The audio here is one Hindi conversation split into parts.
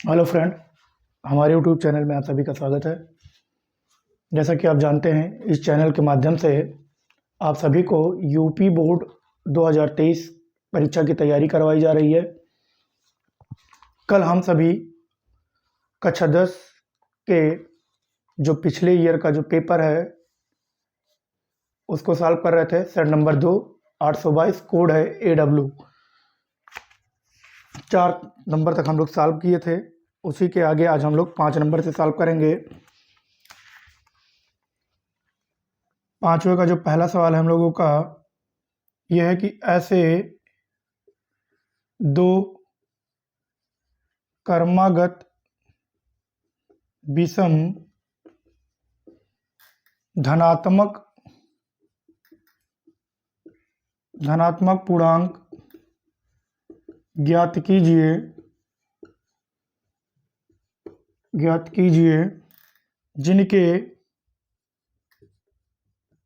हेलो फ्रेंड, हमारे यूट्यूब चैनल में आप सभी का स्वागत है। जैसा कि आप जानते हैं, इस चैनल के माध्यम से आप सभी को यूपी बोर्ड 2023 परीक्षा की तैयारी करवाई जा रही है। कल हम सभी कक्षा 10 के जो पिछले ईयर का जो पेपर है उसको सॉल्व कर रहे थे। सेट नंबर 2 822 कोड है AW। 4 नंबर तक हम लोग सॉल्व किए थे। उसी के आगे आज हम लोग 5 नंबर से सॉल्व करेंगे। 5वें का जो पहला सवाल है हम लोगों का यह है कि ऐसे दो क्रमागत विषम धनात्मक पूर्णांक ज्ञात कीजिए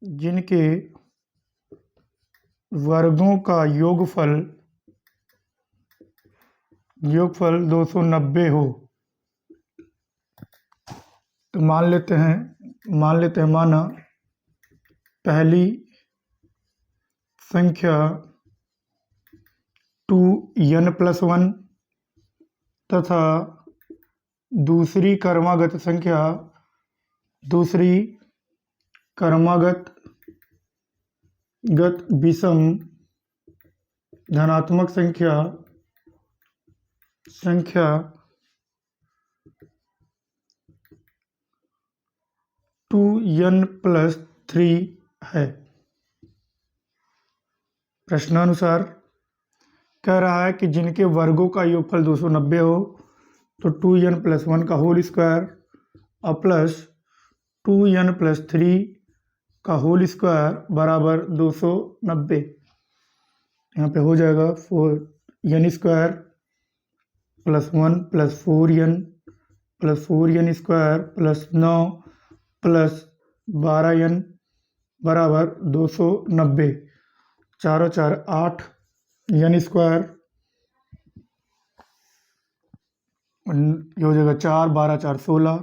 जिनके वर्गों का योगफल 290 हो। तो मान लेते हैं माना पहली संख्या 2n+1 तथा दूसरी क्रमागत विषम धनात्मक संख्या 2n+3 है। प्रश्नानुसार कह रहा है कि जिनके वर्गों का योगफल 290 हो, तो 2n+1 का होल स्क्वायर और प्लस 2n+3 का होल स्क्वायर बराबर 290। यहाँ पे हो जाएगा 4n square plus 1 plus 4n plus 4n square plus 9 plus 12n बराबर 290। चारों चार 8 n स्क्वायर ये हो जाएगा 4 12 4 16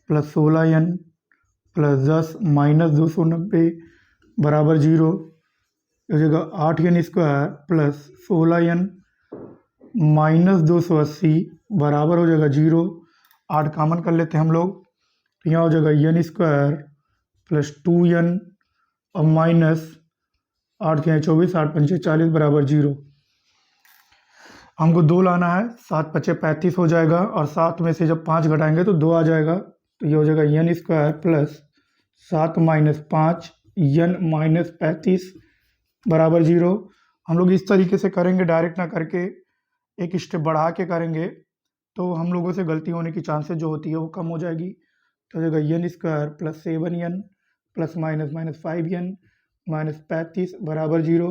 प्लस 16n प्लस 10 माइनस 290 बराबर 0। हो जाएगा 8n square plus 16n minus 280 बराबर हो जाएगा 0। 8 कॉमन कर लेते हैं हम लोग, तो यहाँ हो जाएगा n स्क्वायर प्लस 2n और माइनस 8 के 24 8 पंचे 40 बराबर 0। हमको 2 लाना है, 7 पचे 35 हो जाएगा और 7 में से जब 5 घटाएंगे तो 2 आ जाएगा। तो ये हो जाएगा n square plus 7 minus 5 n minus 35 बराबर 0। हम लोग इस तरीके से करेंगे, डायरेक्ट ना करके एक स्टेप बढ़ा के करेंगे तो हम लोगों से गलती होने की चांसेस जो होती है वो कम हो जाएगी। तो हो जाएगा n square plus 7n plus minus minus 5n minus 35 बराबर 0।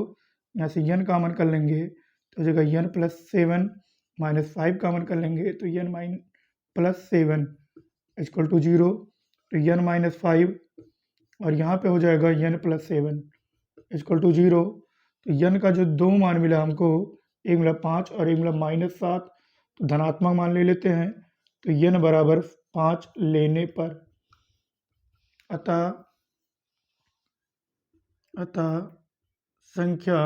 यहाँ से n कॉमन कर लेंगे तो हो जाएगा n प्लस 7 माइनस 5 कॉमन कर लेंगे तो n प्लस 7 इक्वल टू 0। तो n माइनस 5 और यहाँ पे हो जाएगा n प्लस 7 इक्वल टू 0। तो n का जो 2 मान मिला हमको, एक मिला 5 और एक मिला -7, तो धनात्मक मान ले लेते हैं। तो n बराबर 5 लेने पर अतः संख्या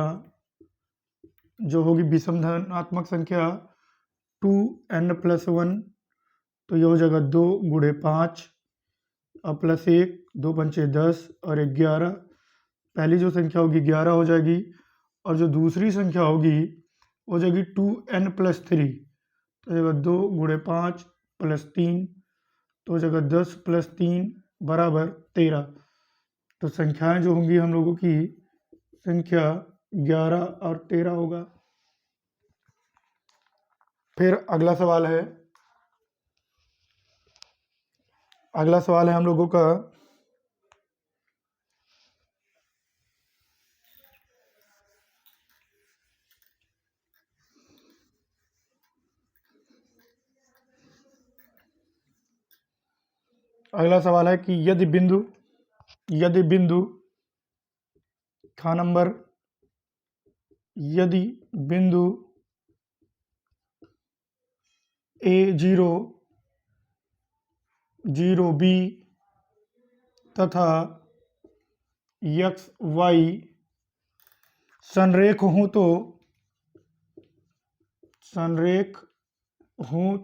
जो होगी विषम धनात्मक संख्या 2n+1, तो ये हो जाएगा 2 गुणे 5 और प्लस 1 2 पंचे 10 और 11। पहली जो संख्या होगी 11 हो जाएगी और जो दूसरी संख्या होगी हो जाएगी 2n+3। तो हो जाएगा 2 गुणे 5 प्लस 3, तो हो जाएगा 10 प्लस 3 बराबर 13। तो संख्याएं जो होंगी हम लोगों की संख्या 11 और 13 होगा। फिर अगला सवाल है हम लोगों का अगला सवाल है कि यदि बिंदु खा नंबर यदि बिंदु A0 0B तथा XY संरेख हूँ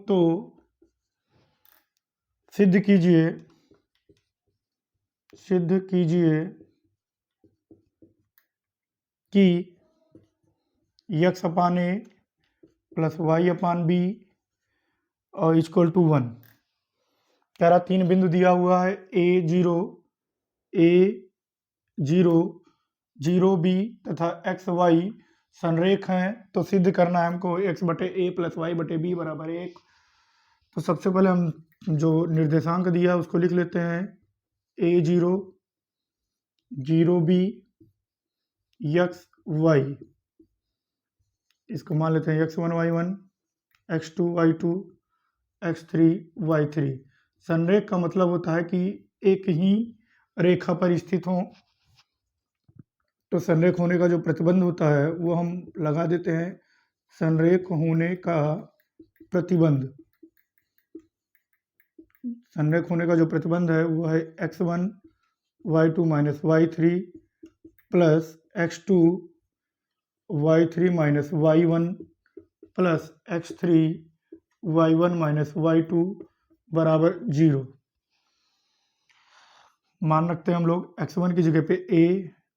तो सिद्ध कीजिए कि x अपान ए प्लस वाई अपान बी और इक्वल टू 1। कह रहा 3 बिंदु दिया हुआ है A0 0B तथा XY संरेख हैं, तो सिद्ध करना है हमको x बटे ए प्लस वाई बटे बी बराबर 1। तो सबसे पहले हम जो निर्देशांक दिया उसको लिख लेते हैं A0 0B XY, इसको मान लेते हैं x1 y1 x2 y2 x3 y3। संरेख का मतलब होता है कि एक ही रेखा पर स्थित हो, तो संरेख होने का जो प्रतिबंध होता है वो हम लगा देते हैं संरेख होने का प्रतिबंध। संरेख होने का जो प्रतिबंध है वो है x1 y2 minus y3 plus x2 y3 minus y1 plus x3 y1 minus y2 बराबर 0। मान रखते हैं हम लोग x1 की जगह पे a,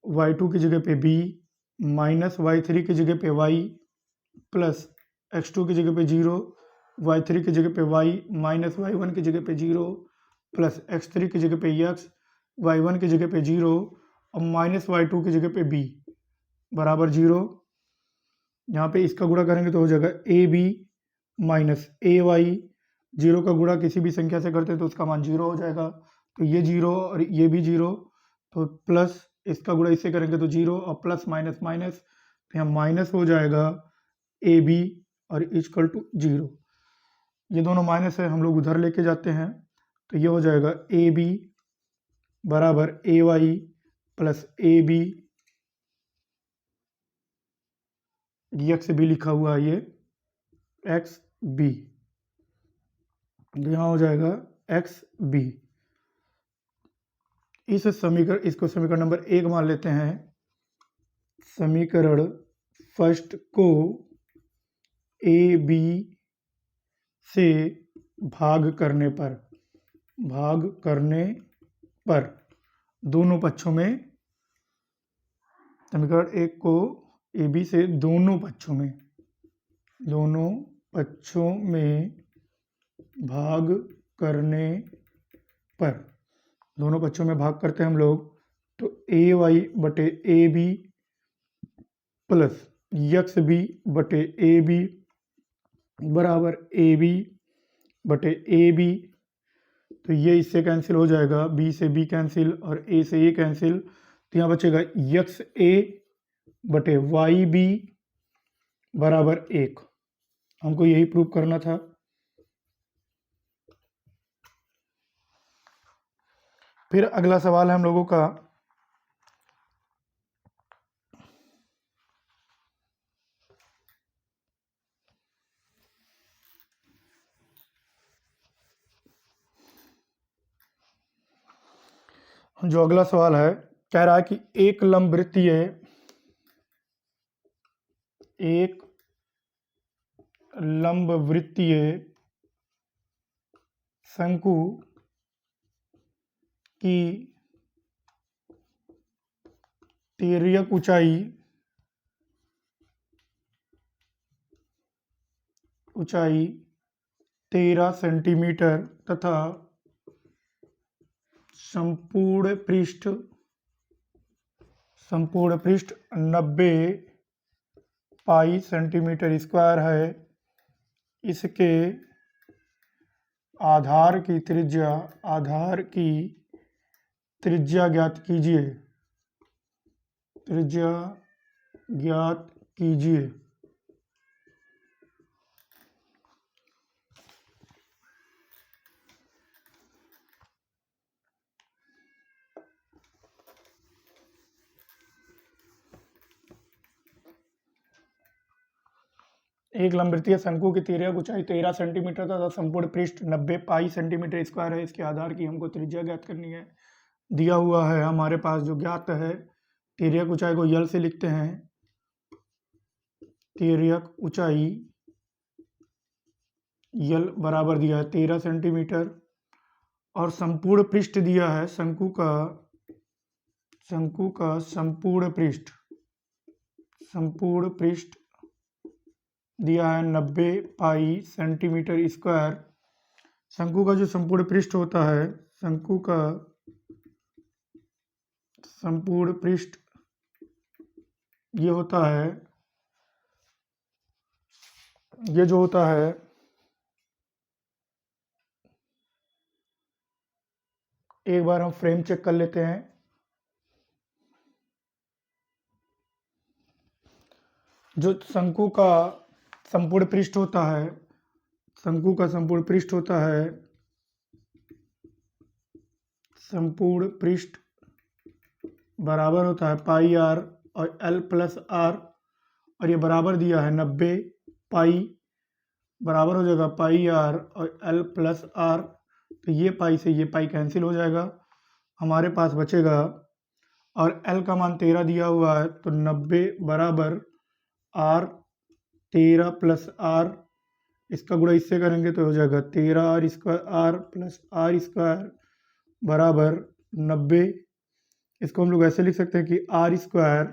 y2 की जगह पे b, माइनस y3 की जगह पे y, प्लस x2 की जगह पे 0, y3 की जगह पे y, माइनस y1 की जगह पे 0, प्लस x3 की जगह पे x, y1 की जगह पे 0 और माइनस y2 की जगह पे b बराबर 0। यहाँ पे इसका गुणा करेंगे तो हो जाएगा ab माइनस ay। 0 का गुणा किसी भी संख्या से करते हैं तो उसका मान 0 हो जाएगा, तो ये 0 और ये भी 0, तो प्लस इसका गुणा इससे करेंगे तो 0 और प्लस माइनस माइनस, तो यहाँ माइनस हो जाएगा AB और इक्वल टू 0। ये दोनों माइनस है, हम लोग उधर लेके जाते हैं, तो ये हो जाएगा AB बराबर AY प्लस AB, x भी लिखा हुआ है ये XB, यहाँ हो जाएगा XB। इसको समीकरण नंबर 1 मान लेते हैं। समीकरण फर्स्ट को AB से भाग करने पर दोनों पक्षों में, समीकरण 1 को AB से दोनों पक्षों में भाग करने पर, दोनों पक्षों में भाग करते हैं हम लोग, तो AY बटे AB प्लस XB बटे AB बराबर AB बटे AB। तो ये इससे कैंसिल हो जाएगा, B से B कैंसिल और A से A कैंसिल, तो यहाँ बचेगा XA बटे YB बराबर 1। हमको यही प्रूव करना था। फिर अगला सवाल है हम लोगों का जो अगला सवाल है, कह रहा है कि एक लंबवृत्तीय शंकु की तिर्यक ऊंचाई 13 सेंटीमीटर तथा संपूर्ण पृष्ठ 90 पाई सेंटीमीटर स्क्वायर है। इसके आधार की त्रिज्या ज्ञात कीजिए। एक लंबवृत्तीय शंकु की तिर्यक ऊंचाई 13 सेंटीमीटर तथा संपूर्ण पृष्ठ 90 पाई सेंटीमीटर स्क्वायर है। इसके आधार की हमको त्रिज्या ज्ञात करनी है। दिया हुआ है हमारे पास जो ज्ञात है, तिर्यक ऊंचाई को यल से लिखते हैं। तिर्यक ऊंचाई यल बराबर दिया है 13 सेंटीमीटर और संपूर्ण पृष्ठ दिया है शंकु का संपूर्ण पृष्ठ दिया है 90 पाई सेंटीमीटर स्क्वायर। शंकु का जो संपूर्ण पृष्ठ होता है, शंकु का संपूर्ण पृष्ठ ये होता है, ये जो होता है एक बार हम फ्रेम चेक कर लेते हैं। जो शंकु का संपूर्ण पृष्ठ होता है, शंकु का संपूर्ण पृष्ठ होता है, संपूर्ण पृष्ठ बराबर होता है पाई आर और एल प्लस आर, और ये बराबर दिया है 90 पाई, बराबर हो जाएगा पाई आर और एल प्लस आर। तो ये पाई से ये पाई कैंसिल हो जाएगा, हमारे पास बचेगा, और एल का मान 13 दिया हुआ है तो 90 बराबर आर 13 प्लस आर, इसका गुणा इससे करेंगे तो हो जाएगा 13 R square R plus R square बराबर 90। इसको हम लोग ऐसे लिख सकते हैं कि R square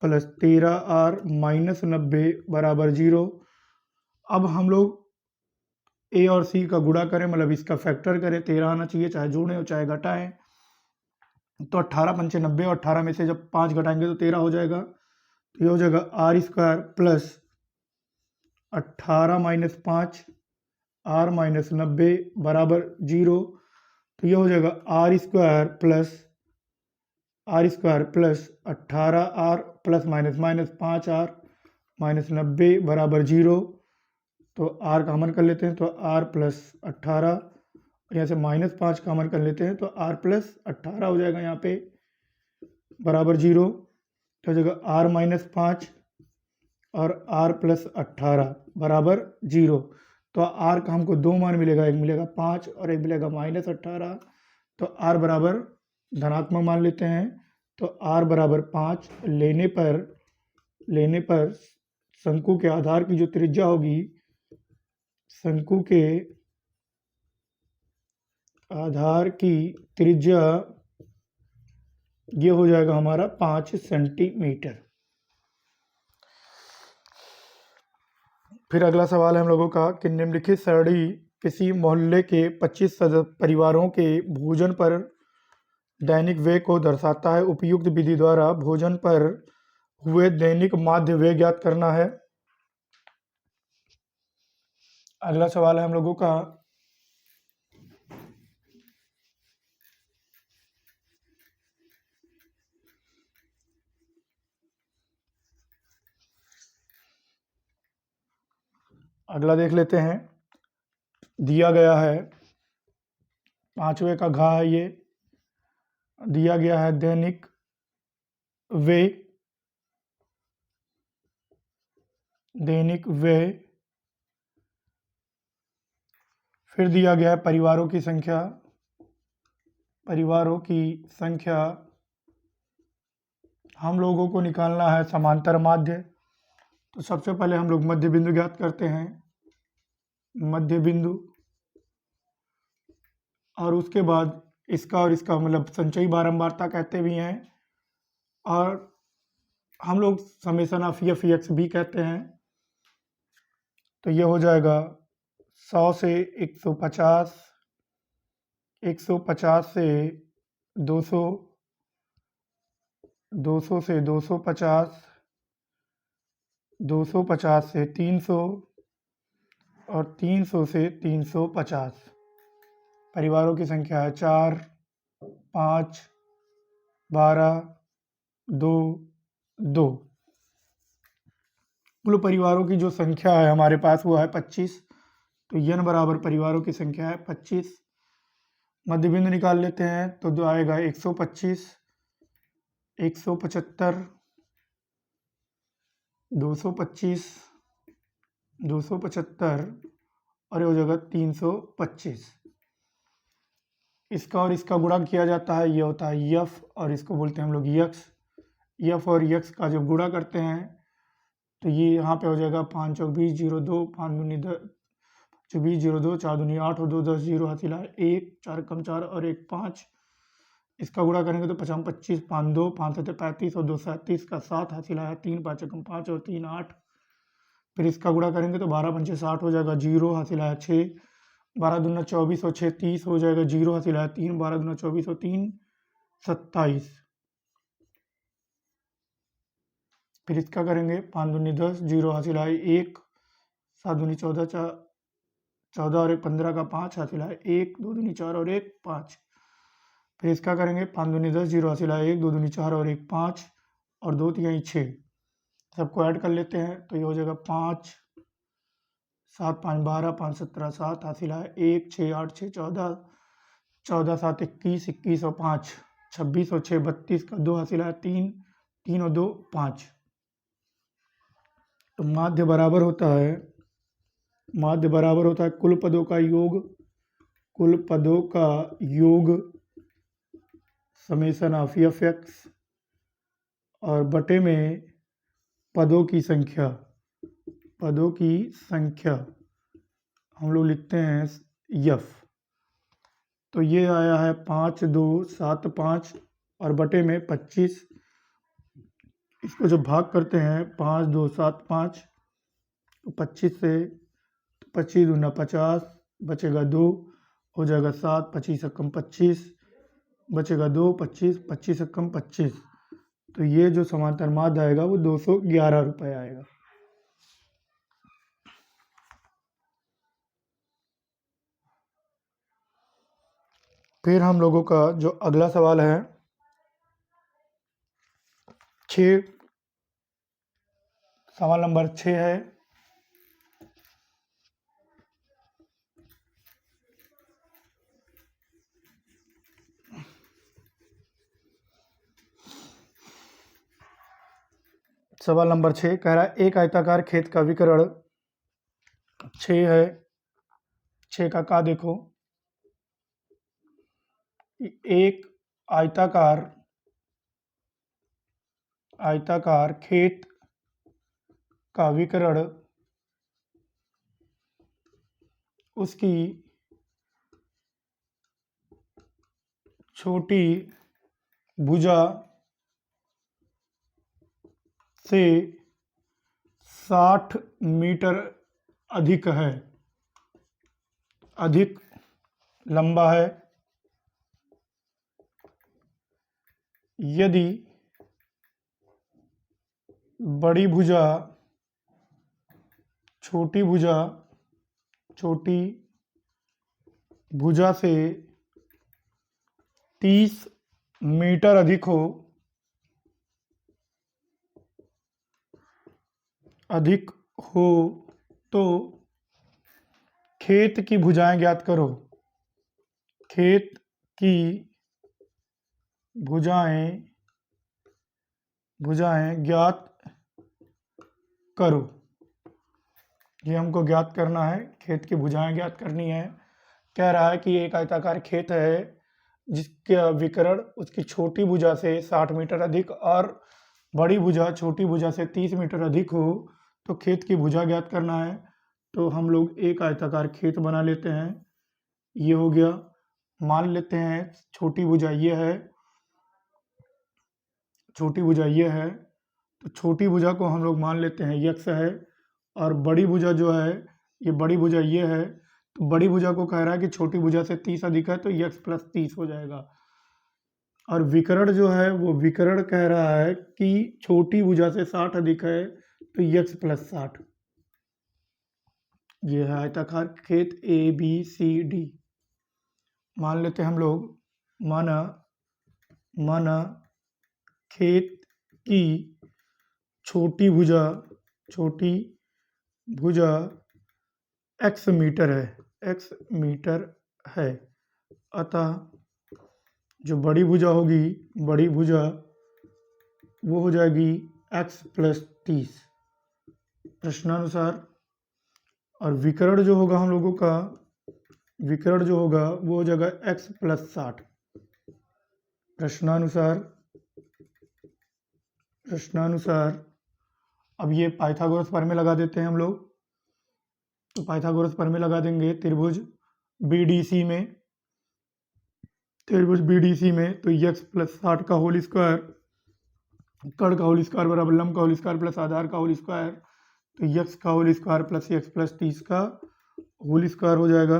plus 13 R minus 90 बराबर 0। अब हम लोग ए और सी का गुणा करें, मतलब इसका फैक्टर करें, 13 आना चाहिए, चाहे जोड़ें और चाहे घटाएं। तो 18 पंचे 90 और 18 में से जब 5 घटाएंगे तो 13 हो जाएगा। तो ये हो जाएगा R square plus 18 minus 5 R minus 90 बराबर 0। तो ये हो जाएगा R square plus 18 R plus minus minus 5 R minus 90 बराबर 0। तो आर कॉमन कर लेते हैं तो आर प्लस 18, यहाँ से माइनस 5 कॉमन कर लेते हैं तो आर प्लस 18 हो जाएगा यहाँ पे बराबर 0। तो हो जाएगा आर माइनस 5 और आर प्लस 18 बराबर 0। तो आर का हमको दो मान मिलेगा, एक मिलेगा 5 और एक मिलेगा माइनस 18। तो आर बराबर धनात्मक मान लेते हैं, तो आर बराबर 5 लेने पर शंकु के आधार की जो त्रिज्या होगी, शंकु के आधार की त्रिज्या ये हो जाएगा हमारा 5 सेंटीमीटर। फिर अगला सवाल है हम लोगों का कि निम्नलिखित सरणी किसी मोहल्ले के 25 परिवारों के भोजन पर दैनिक व्यय को दर्शाता है। उपयुक्त विधि द्वारा भोजन पर हुए दैनिक माध्य व्यय ज्ञात करना है। अगला सवाल है हम लोगों का अगला देख लेते हैं। दिया गया है 5वें का घा है, ये दिया गया है दैनिक व्यय, फिर दिया गया है परिवारों की संख्या, हम लोगों को निकालना है समांतर माध्य। तो सबसे पहले हम लोग मध्य बिंदु ज्ञात करते हैं, मध्य बिंदु, और उसके बाद इसका और इसका मतलब संचयी बारंबारता कहते भी हैं, और हम लोग समेशन ऑफ एफ एक्स भी कहते हैं। तो ये हो जाएगा 100 से 150, 150 से 200, 200 से 250, 250 से 300 और 300 से 350। परिवारों की संख्या है 4, 5, 12, 2, 2। कुल परिवारों की जो संख्या है हमारे पास वो है 25। तो n बराबर परिवारों की संख्या है 25। मध्य बिंदु निकाल लेते हैं तो जो आएगा 125, 175, 225, 275 और ये हो जाएगा 325। इसका और इसका गुणा किया जाता है, ये होता है यफ और इसको बोलते हैं हम लोग यक्स। यफ और यक्स का जब गुणा करते हैं तो ये यहाँ पे हो जाएगा 5 चौक 20 0 2 5 दूनी 10 20 0 2 4 दूनी 8 और 2 10 0 हासिल है 1 4 कम 4 और 1 5। इसका गुणा करेंगे तो 55 25 5 2 5 7 35 और 2 37 का 7 हासिल आया 3 5 कम 5 और 3 8। फिर इसका गुणा करेंगे तो 12 पंचे 60 हो जाएगा 0 हासिल आया 6। 12 दूना 24 और 6 30 हो जाएगा 0 हासिल आया 3। 12 दूना 24 और 3 27। फिर इसका करेंगे 5 दूनी 10 0 हासिल आए 1। 7 दूनी 14 14 और 1 15 का 5 हासिल आए 1। 2 दूनी 4 और 1 5। फिर इसका करेंगे 5 दूनी 10 0 हासिल आए 1। 2 दूनी 4 और 1 5 और 2 3 6। सबको ऐड कर लेते हैं तो ये हो जाएगा 5 7 5 12 5 17 7 हासिल आए 1 6 8 6 14 14 7 21 21 और 5 26 और 6 32 का 2 हासिल आया 3 3 और 2 5। तो माध्य बराबर होता है कुल पदों का योग। कुल पदों का योग समेसन ऑफ एफ एक्स और बटे में पदों की संख्या। पदों की संख्या हम लोग लिखते हैं यफ। तो ये आया है 5 2 7 5 और बटे में 25। इसको जब भाग करते हैं 5 2 7 5 तो 25 से 25 दूना 50 बचेगा 2 हो जाएगा 7 25 कम 25 बचेगा 2 25 25 कम 25। तो ये जो समांतर माध्य आएगा वो 211 रुपये आएगा। फिर हम लोगों का जो अगला सवाल है 6, सवाल नंबर 6 है। सवाल नंबर 6 कह रहा है एक आयताकार खेत का विकर्ण 6 है। 6 का देखो, एक आयताकार खेत का विकर्ण उसकी छोटी भुजा से 60 मीटर अधिक है, अधिक लंबा है। यदि बड़ी भुजा छोटी भुजा से 30 मीटर अधिक हो तो खेत की भुजाएं ज्ञात करो। खेत की भुजाएं ज्ञात करो। ये हमको ज्ञात करना है, खेत की भुजाएं ज्ञात करनी है। कह रहा है कि एक आयताकार खेत है जिसका विकर्ण उसकी छोटी भुजा से 60 मीटर अधिक और बड़ी भुजा छोटी भुजा से 30 मीटर अधिक हो तो खेत की भुजा ज्ञात करना है। तो हम लोग एक आयताकार खेत बना लेते हैं। ये हो गया, मान लेते हैं छोटी भुजा ये है, छोटी भुजा ये है, तो छोटी भुजा को हम लोग मान लेते हैं यक्स है। और बड़ी भुजा जो है, ये बड़ी भुजा ये है, तो बड़ी भुजा को कह रहा है कि छोटी भुजा से 30 अधिक है तो यक्स प्लस 30 हो जाएगा। और विकर्ण जो है वो विकर्ण कह रहा है कि छोटी भुजा से 60 अधिक है तो यक्स प्लस 60। ये है आयताकार खेत ए बी सी डी। मान लेते हैं हम लोग, माना खेत की छोटी भुजा x मीटर है, अतः जो बड़ी भुजा होगी, बड़ी भुजा वो हो जाएगी x प्लस 30। प्रश्नानुसार और विकर्ण जो होगा हम लोगों का, विकर्ण जो होगा वो हो जाएगा x + 60। प्रश्नानुसार अब ये पाइथागोरस प्रमेय लगा देते हैं हम लोग। तो पाइथागोरस प्रमेय लगा देंगे त्रिभुज BDC में, तो x + 60 का होल स्क्वायर, कर्ण का होल स्क्वायर बराबर लंब का होल स्क्वायर प्लस आधार का होल स्क्वायर, तो x का होल स्क्वायर प्लस x + 30 का होल स्क्वायर हो जाएगा।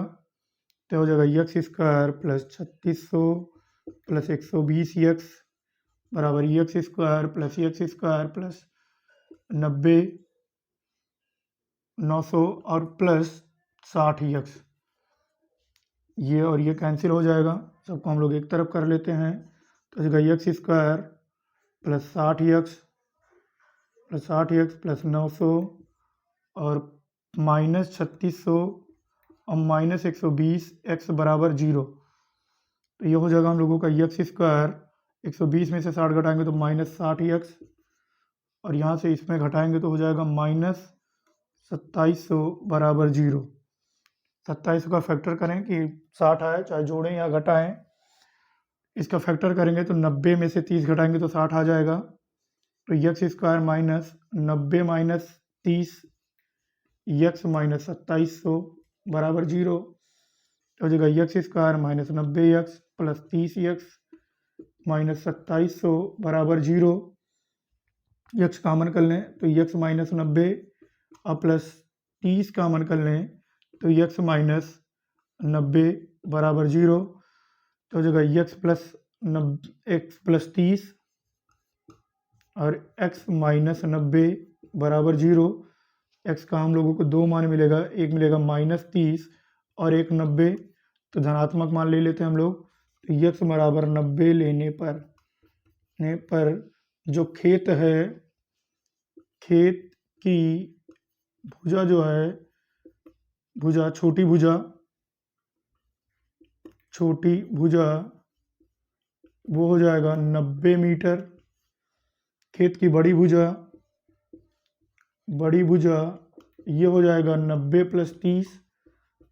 तो हो जाएगा x² + 3600 + 120x बराबर x² + x² प्लस 90 900 और प्लस 60x। ये और ये कैंसिल हो जाएगा, सबको हम लोग एक तरफ कर लेते हैं। तो हो जाएगा x² + 60x प्लस 900 और -3600 और -120 x बराबर 0। तो ये हो जाएगा हम लोगों का x², 120 में से 60 घटाएंगे तो -60x, और यहाँ से इसमें घटाएंगे तो हो जाएगा -2700 बराबर 0। 2700 का फैक्टर करें कि 60 आए, चाहे जोड़ें या घटाएं। इसका फैक्टर करेंगे तो 90 में से 30 घटाएंगे तो 60 आ जाएगा। तो x² - 90 - 30 x - 2700 बराबर 0। हो जाएगा x² - 90x प्लस 30x - 2700 बराबर 0। x कामन कर लें तो x - 90 और प्लस 30 कामन कर लें तो x - 90 बराबर 0। तो हो जाएगा x + 30 और x - 90 बराबर 0। x का हम लोगों को दो मान मिलेगा, एक मिलेगा -30 और एक 90, तो धनात्मक मान ले लेते हैं हम लोग। तो x बराबर 90 लेने पर जो खेत है, खेत की भुजा जो है, भुजा छोटी भुजा वो हो जाएगा 90 मीटर। खेत की बड़ी भुजा ये हो जाएगा 90 + 30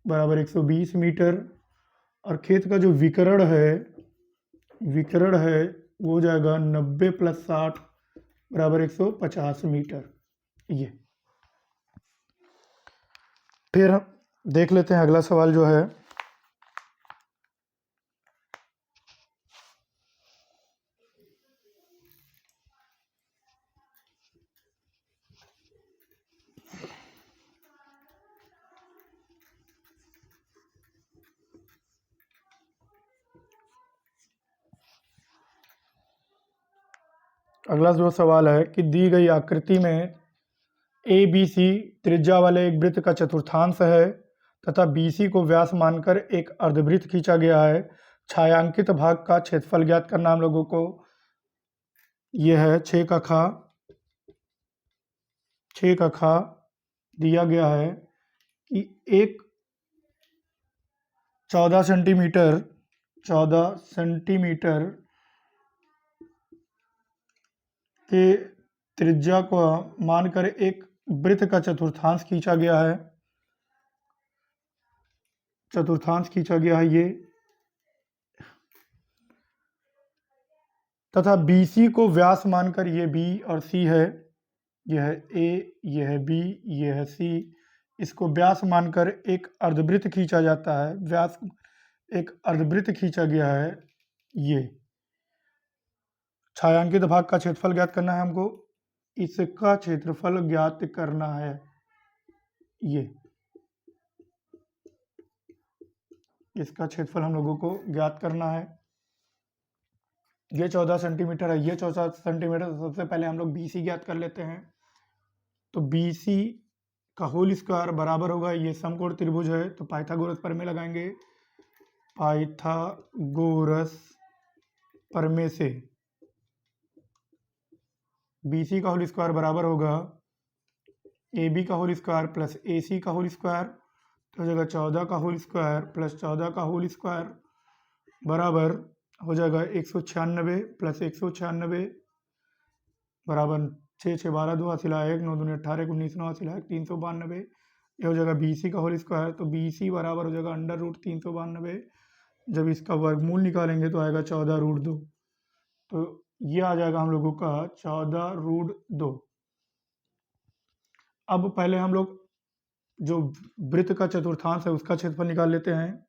बराबर 120 मीटर। और खेत का जो विकर्ण है वो हो जाएगा 90 + 60 बराबर 150 मीटर। ये फिर हम देख लेते हैं अगला सवाल जो है। अगला जो सवाल है कि दी गई आकृति में ABC त्रिज्या वाले एक वृत्त का चतुर्थांश है तथा BC को व्यास मानकर एक अर्धवृत्त खींचा गया है। छायांकित भाग का क्षेत्रफल ज्ञात करना हम लोगों को। यह है 6 का खा दिया गया है कि एक 14 सेंटीमीटर के त्रिज्या को मानकर एक वृत्त का चतुर्थांश खींचा गया है। ये तथा BC को व्यास मानकर ये B और C है, यह A, यह B, यह C, इसको व्यास मानकर एक अर्धवृत्त खींचा जाता है। व्यास एक अर्धवृत्त खींचा गया है। ये छायांकित भाग का क्षेत्रफल ज्ञात करना है हमको, इसका क्षेत्रफल ज्ञात करना है। ये इसका क्षेत्रफल हम लोगों को ज्ञात करना है। ये 14 सेंटीमीटर है, ये 14 सेंटीमीटर। सबसे पहले हम लोग BC ज्ञात कर लेते हैं। तो BC का होल स्क्वायर बराबर होगा, ये समकोण त्रिभुज है तो पाइथागोरस प्रमेय लगाएंगे। पाइथागोरस प्रमेय से BC का होल स्क्वायर बराबर होगा AB का होल स्क्वायर प्लस AC का होल स्क्वायर। तो हो जाएगा 14 का होल स्क्वायर प्लस 14 का होल स्क्वायर बराबर हो जाएगा 196 प्लस 196 बराबर 6 6 12 2 हासिल 1 9 2 18 19 9 हासिल 392। ये हो जाएगा बी सी का होल स्क्वायर, तो बी सी बराबर हो जाएगा √392। जब इसका वर्गमूल निकालेंगे तो आएगा 14√2, तो ये आ जाएगा हम लोगों का 14√2। अब पहले हम लोग जो वृत्त का चतुर्थांश है उसका क्षेत्रफल निकाल लेते हैं।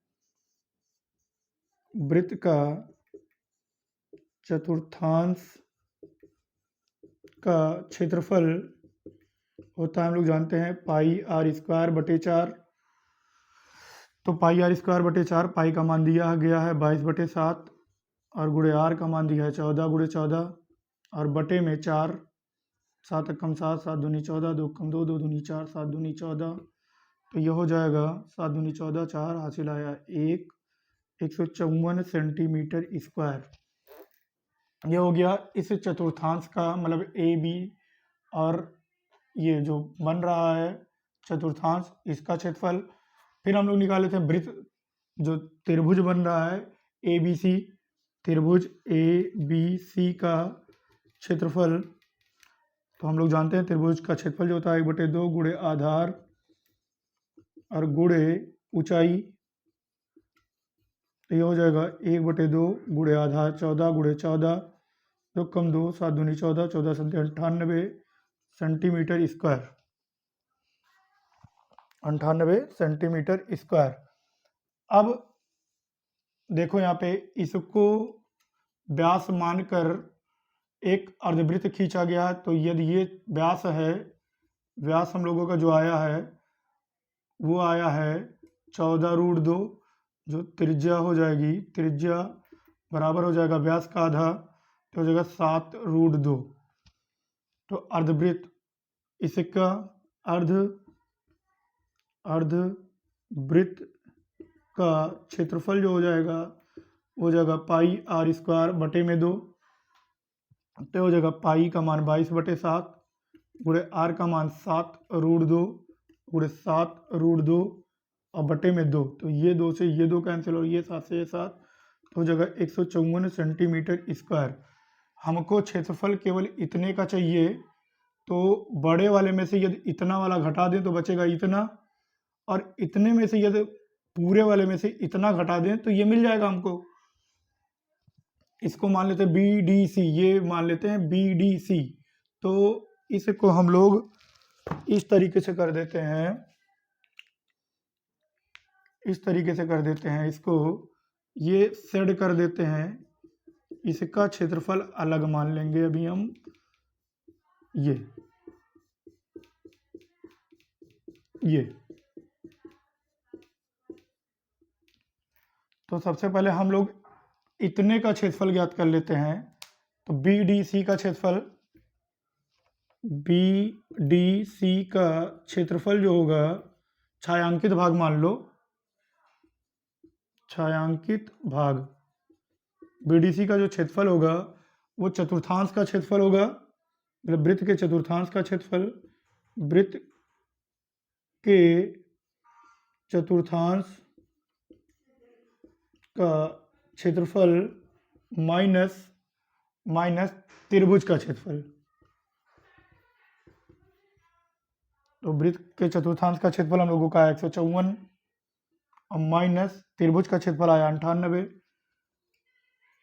वृत्त का चतुर्थांश का क्षेत्रफल होता है, हम लोग जानते हैं, पाई आर स्क्वायर बटे 4। तो पाई आर स्क्वायर बटे 4, पाई का मान दिया गया है 22/7 और गुणे आर का मान दिया है 14/14 और बटे में 4, 7 एकम 7, 7 दूनी 14, 2 कम 2, 2 दूनी 4, 7 दूनी 14। तो यह हो जाएगा 7 दूनी 14, 4 हासिल आया 154 सेंटीमीटर स्क्वायर। ये हो गया इस चतुर्थांश का, मतलब ए बी, और ये जो बन रहा है चतुर्थांश इसका क्षेत्रफल। फिर हम लोग निकाले थे वृत्त, जो त्रिभुज बन रहा है ए बी सी, त्रिभुज ए बी सी का क्षेत्रफल। तो हम लोग जानते हैं त्रिभुज का क्षेत्रफल जो होता है 1/2 गुणे आधार और गुणे ऊंचाई। तो ये हो जाएगा 1/2 गुणे आधार 14 गुणे 14, 2 कम 2, 7 दूनी 14, 14 सत्ते 98 सेंटीमीटर स्क्वायर, 98 सेंटीमीटर स्क्वायर। अब देखो यहाँ पे इसको व्यास मानकर एक अर्धवृत्त खींचा गया है। तो यदि ये व्यास है, व्यास हम लोगों का जो आया है वो आया है 14√2, जो त्रिज्या हो जाएगी, त्रिज्या बराबर हो जाएगा व्यास का आधा, तो हो जाएगा 7√2। तो अर्धवृत्त, इसका अर्धवृत्त का क्षेत्रफल जो हो जाएगा वो हो जाएगा पाई आर स्क्वायर बटे में 2। तो हो जाएगा पाई का मान 22/7 गुणे आर का मान 7√2 गुणे 7√2 और बटे में 2। तो ये 2 से ये 2 कैंसिल और ये 7 से ये 7, तो हो जाएगा 154 सेंटीमीटर स्क्वायर। हमको क्षेत्रफल केवल इतने का चाहिए, तो बड़े वाले में से यदि इतना वाला घटा दें तो बचेगा इतना, और इतने में से यदि पूरे वाले में से इतना घटा दें तो ये मिल जाएगा हमको। इसको मान लेते हैं बी डी सी, ये मान लेते हैं बी डी सी। तो इसको हम लोग इस तरीके से कर देते हैं, इस तरीके से कर देते हैं, इसको ये सेड कर देते हैं। इसका क्षेत्रफल अलग मान लेंगे अभी हम, ये तो सबसे पहले हम लोग इतने का क्षेत्रफल ज्ञात कर लेते हैं। तो बी डी सी का क्षेत्रफल, बी डी सी का क्षेत्रफल जो होगा, छायांकित भाग मान लो, छायांकित भाग बीडीसी का जो क्षेत्रफल होगा वो चतुर्थांश का क्षेत्रफल होगा, मतलब वृत्त के चतुर्थांश का क्षेत्रफल, वृत्त के चतुर्थांश का क्षेत्रफल माइनस त्रिभुज का क्षेत्रफल। तो वृत्त के चतुर्थांश का क्षेत्रफल हम लोगों का 154 और माइनस त्रिभुज का क्षेत्रफल आया 98।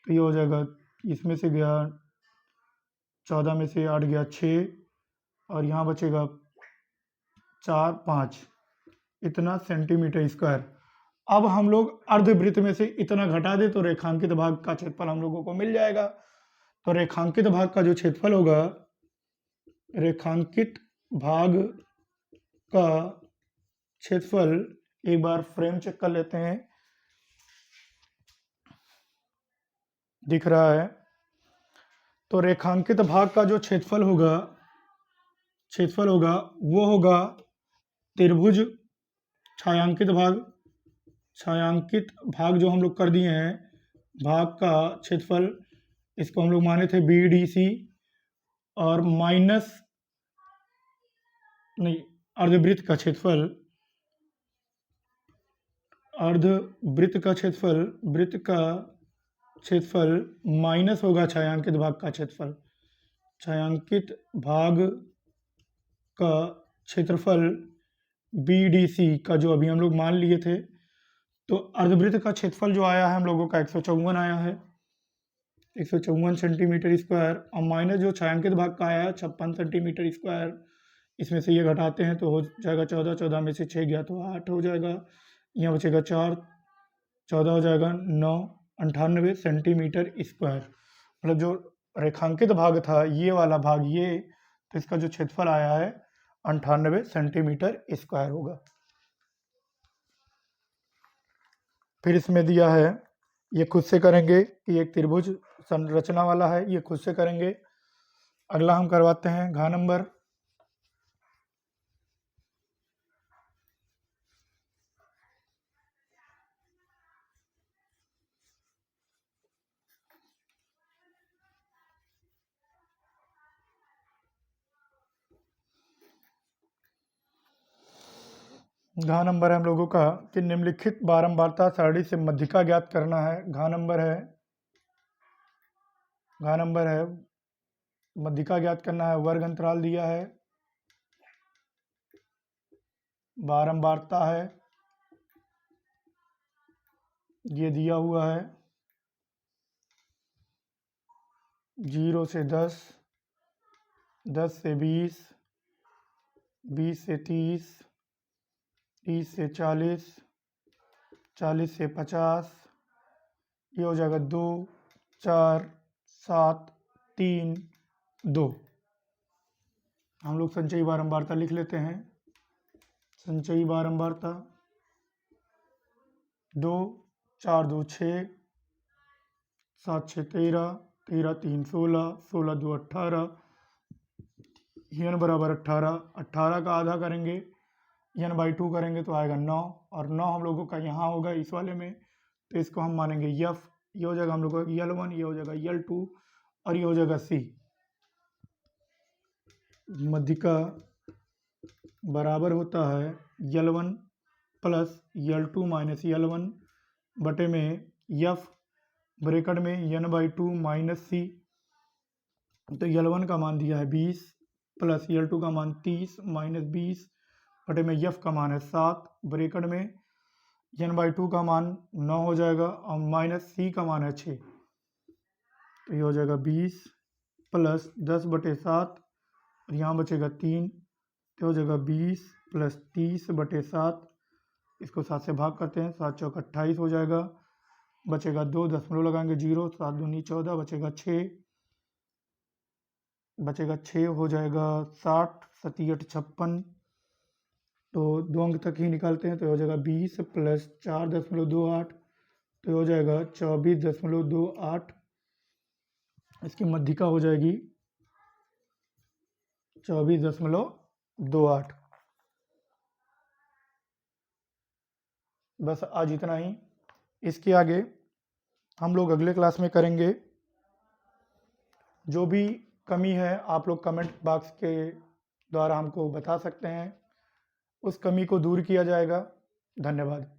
तो ये हो जाएगा, इसमें से गया 14 में से 8 गया 6 और यहाँ बचेगा 4 5, इतना सेंटीमीटर स्क्वायर। अब हम लोग अर्धवृत्त में से इतना घटा दे तो रेखांकित भाग का क्षेत्रफल हम लोगों को मिल जाएगा। तो रेखांकित भाग का जो क्षेत्रफल होगा, रेखांकित भाग का क्षेत्रफल, एक बार फ्रेम चेक कर लेते हैं, दिख रहा है। तो रेखांकित भाग का जो क्षेत्रफल होगा वो होगा त्रिभुज छायांकित भाग जो हम लोग कर दिए हैं, भाग का क्षेत्रफल, इसको हम लोग माने थे बी डी सी, और माइनस नहीं, अर्धवृत्त का क्षेत्रफल, अर्धवृत्त का क्षेत्रफल, वृत्त का क्षेत्रफल माइनस होगा छायांकित भाग का क्षेत्रफल। छायांकित भाग का क्षेत्रफल BDC का जो अभी हम लोग मान लिए थे, तो अर्धवृत्त का क्षेत्रफल जो आया है हम लोगों का 154 आया है, 154 सेंटीमीटर स्क्वायर, और माइनस जो छायांकित भाग का आया है 56 सेंटीमीटर स्क्वायर, इसमें से ये घटाते हैं तो हो जाएगा 14, 14 में से 6 गया तो 8 हो जाएगा, यहाँ बचेगा 4, 14 हो जाएगा 9, 98 सेंटीमीटर स्क्वायर। मतलब जो रेखांकित भाग था ये वाला भाग, ये तो इसका जो क्षेत्रफल आया है 98 सेंटीमीटर स्क्वायर होगा। फिर इसमें दिया है, ये खुद से करेंगे कि एक त्रिभुज संरचना वाला है, ये खुद से करेंगे। अगला हम करवाते हैं घ नंबर। घ नंबर है हम लोगों का कि निम्नलिखित बारंबारता सारणी से मध्यिका ज्ञात करना है। घ नंबर है मध्यिका ज्ञात करना है। वर्ग अंतराल दिया है, बारंबारता है ये दिया हुआ है, 0 से 10, 10 से 20, 20 से 30, 30 से 40, 40 से 50, ये हो जाएगा 2, 4, 7, 3, 2। हम लोग संचयी बारंबारता लिख लेते हैं। संचयी बारंबारता 2, 4 2 6, 7 6 13, 13 3 16, 16 2 18, n बराबर 18, 18 का आधा करेंगे n/2 करेंगे तो आएगा 9, और 9 हम लोगों का यहाँ होगा इस वाले में, तो इसको हम मानेंगे f, ये हो जाएगा हम लोगों का L1, ये हो जाएगा L2, और ये हो जाएगा C। मध्यिका बराबर होता है L1 plus L2 minus L1 बटे में f ब्रैकेट में n/2 माइनस C। तो L1 का मान दिया है 20 प्लस L2 का मान 30 माइनस 20 बटे में f का मान है 7 ब्रैकेट में n/2 का मान 9 हो जाएगा और माइनस C का मान है 6। तो ये हो जाएगा 20 प्लस 10 बटे 7, और यहाँ बचेगा 3, तो हो जाएगा 20 प्लस 30 बटे 7, इसको 7 से भाग करते हैं, 7 चौक 28 हो जाएगा, बचेगा 2, दशमलव लगाएंगे 0, 7 दूनी 14, बचेगा 6 हो जाएगा 60, 7 8 56, तो 2 अंक तक ही निकालते हैं, तो हो जाएगा 20 प्लस 4.28, तो हो जाएगा 24.28। इसकी मध्यिका हो जाएगी 24.28। बस आज इतना ही। इसके आगे हम लोग अगले क्लास में करेंगे। जो भी कमी है आप लोग कमेंट बॉक्स के द्वारा हमको बता सकते हैं, उस कमी को दूर किया जाएगा। धन्यवाद।